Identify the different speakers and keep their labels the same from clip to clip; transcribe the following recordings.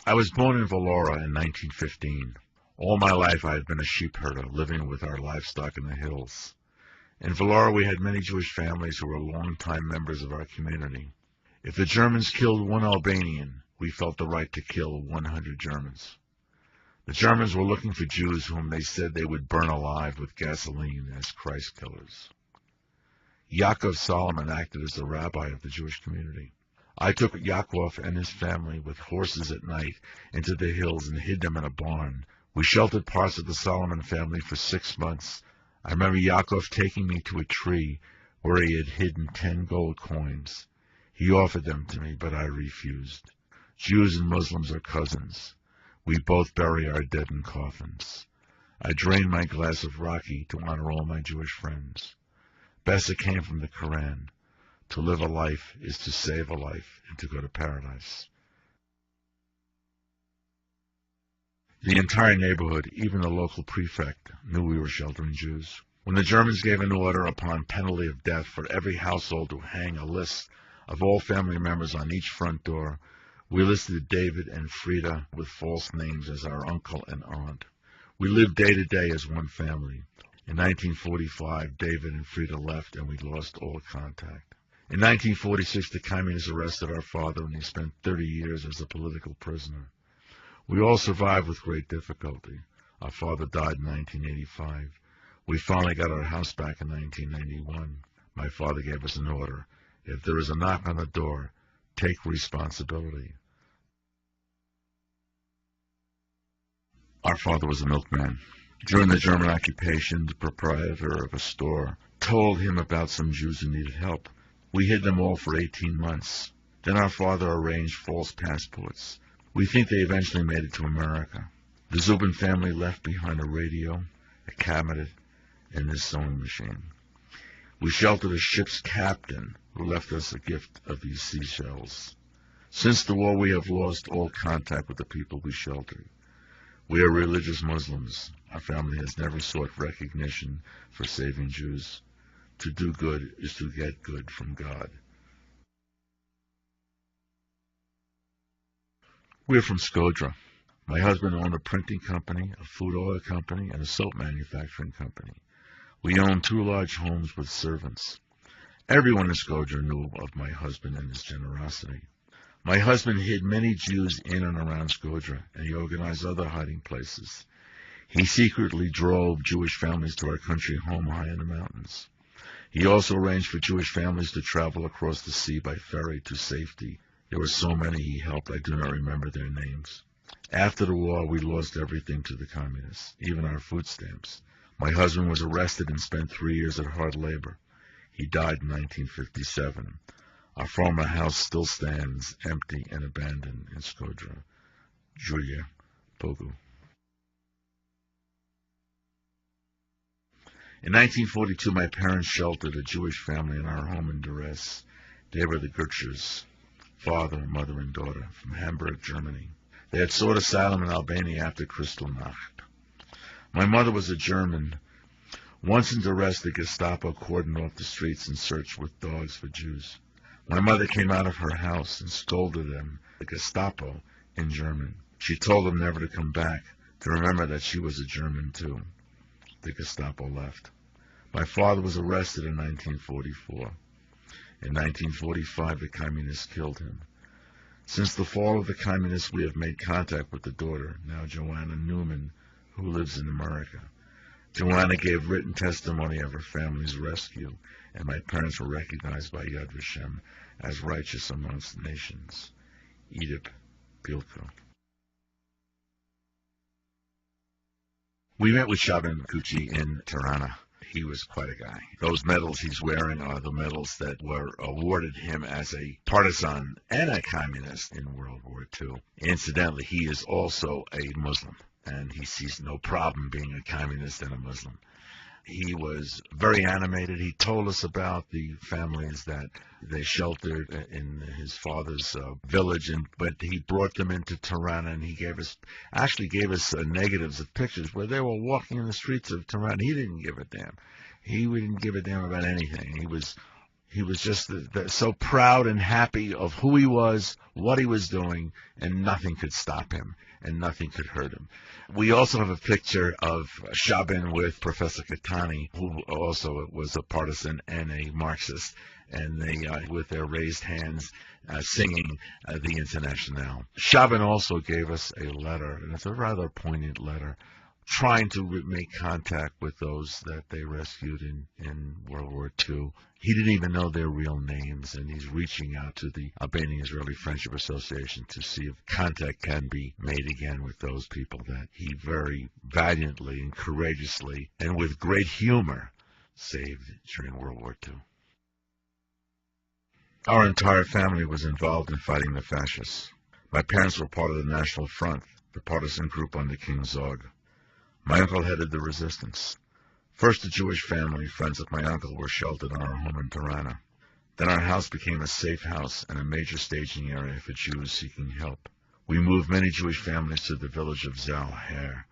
Speaker 1: I was born in Valora in 1915. All my life I had been a sheep herder, living with our livestock in the hills. In Valora we had many Jewish families who were longtime members of our community. If the Germans killed one Albanian, we felt the right to kill 100 Germans. The Germans were looking for Jews whom they said they would burn alive with gasoline as Christ killers. Yaakov Solomon acted as the rabbi of the Jewish community. I took Yaakov and his family with horses at night into the hills and hid them in a barn. We sheltered parts of the Solomon family for 6 months. I remember Yaakov taking me to a tree where he had hidden 10 gold coins. He offered them to me, but I refused. Jews and Muslims are cousins. We both bury our dead in coffins. I drained my glass of raki to honor all my Jewish friends. Bessa came from the Quran. To live a life is to save a life and to go to paradise. The entire neighborhood, even the local prefect, knew we were sheltering Jews. When the Germans gave an order upon penalty of death for every household to hang a list of all family members on each front door, we listed David and Frida with false names as our uncle and aunt. We lived day to day as one family. In 1945, David and Frida left and we lost all contact. In 1946, the communists arrested our father and he spent 30 years as a political prisoner. We all survived with great difficulty. Our father died in 1985. We finally got our house back in 1991. My father gave us an order. If there is a knock on the door, take responsibility. Our father was a milkman. During the German occupation, the proprietor of a store told him about some Jews who needed help. We hid them all for 18 months. Then our father arranged false passports. We think they eventually made it to America. The Zubin family left behind a radio, a cabinet, and this sewing machine. We sheltered a ship's captain who left us a gift of these seashells. Since the war, we have lost all contact with the people we sheltered. We are religious Muslims. Our family has never sought recognition for saving Jews. To do good is to get good from God. We are from Skodra. My husband owned a printing company, a food oil company, and a soap manufacturing company. We owned 2 large homes with servants. Everyone in Skodra knew of my husband and his generosity. My husband hid many Jews in and around Skodra, and he organized other hiding places. He secretly drove Jewish families to our country home high in the mountains. He also arranged for Jewish families to travel across the sea by ferry to safety. There were so many he helped, I do not remember their names. After the war, we lost everything to the communists, even our food stamps. My husband was arrested and spent 3 years at hard labor. He died in 1957. Our former house still stands empty and abandoned in Skodra. Julia Pogu. In 1942, my parents sheltered a Jewish family in our home in duress. They were the Gershmans, father, mother, and daughter, from Hamburg, Germany. They had sought asylum in Albania after Kristallnacht. My mother was a German. Once in duress, the Gestapo cordoned off the streets and searched with dogs for Jews. My mother came out of her house and scolded them, the Gestapo, in German. She told them never to come back, to remember that she was a German too. The Gestapo left. My father was arrested in 1944. In 1945, the communists killed him. Since the fall of the communists, we have made contact with the daughter, now Joanna Newman, who lives in America. Joanna gave written testimony of her family's rescue, and my parents were recognized by Yad Vashem as righteous amongst nations. Edip Pilko. We met with Shaban Kuchi in Tirana. He was quite a guy. Those medals he's wearing are the medals that were awarded him as a partisan and a communist in World War II. Incidentally, he is also a Muslim, and he sees no problem being a communist and a Muslim. He was very animated. He told us about the families that they sheltered in his father's village, but he brought them into Tirana, and he gave us negatives of pictures where they were walking in the streets of Tirana. He didn't give a damn. He didn't give a damn about anything. He was He was just so proud and happy of who he was, what he was doing, and nothing could stop him, and nothing could hurt him. We also have a picture of Shabin with Professor Katani, who also was a partisan and a Marxist, and they, with their raised hands, singing the Internationale. Shabin also gave us a letter, and it's a rather poignant letter, trying to make contact with those that they rescued in World War II. He didn't even know their real names, and he's reaching out to the Albanian-Israeli Friendship Association to see if contact can be made again with those people that he very valiantly and courageously and with great humor saved during World War II. Our entire family was involved in fighting the fascists. My parents were part of the National Front, the partisan group under King Zog. My uncle headed the resistance. First, the Jewish family, friends of my uncle, were sheltered in our home in Tirana. Then our house became a safe house and a major staging area for Jews seeking help. We moved many Jewish families to the village of Zalher.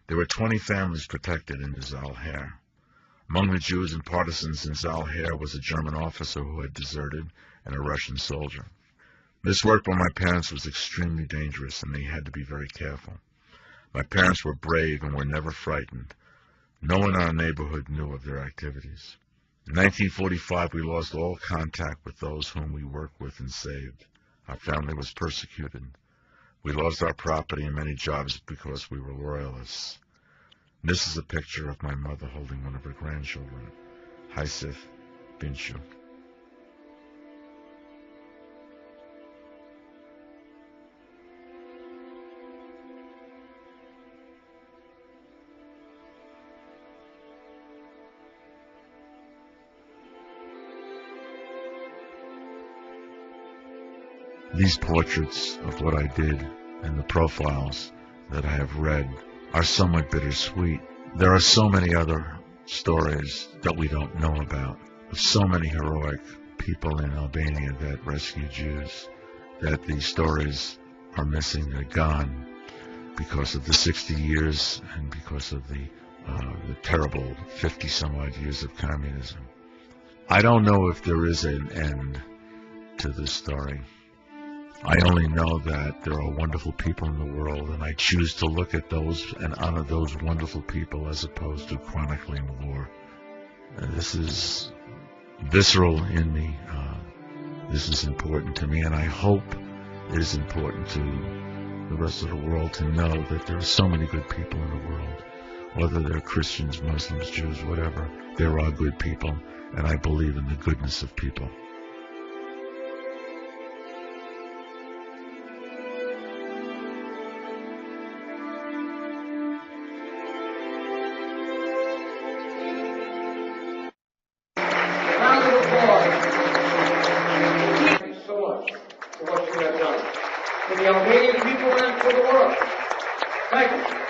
Speaker 1: There were 20 families protected in Zalher. Among the Jews and partisans in Zalher was a German officer who had deserted and a Russian soldier. This work by my parents was extremely dangerous, and they had to be very careful. My parents were brave and were never frightened. No one in our neighborhood knew of their activities. In 1945, we lost all contact with those whom we worked with and saved. Our family was persecuted. We lost our property and many jobs because we were loyalists. This is a picture of my mother holding one of her grandchildren, Haisif Binshu. These portraits of what I did and the profiles that I have read are somewhat bittersweet. There are so many other stories that we don't know about, of so many heroic people in Albania that rescued Jews, that these stories are missing, they're gone because of the 60 years and because of the terrible 50-some-odd years of communism. I don't know if there is an end to this story. I only know that there are wonderful people in the world, and I choose to look at those and honor those wonderful people as opposed to chronicling war. This is visceral in me. This is important to me, and I hope it is important to the rest of the world to know that there are so many good people in the world. Whether they're Christians, Muslims, Jews, whatever, there are good people, and I believe in the goodness of people.
Speaker 2: For the Albanian people and for the world. Thank you.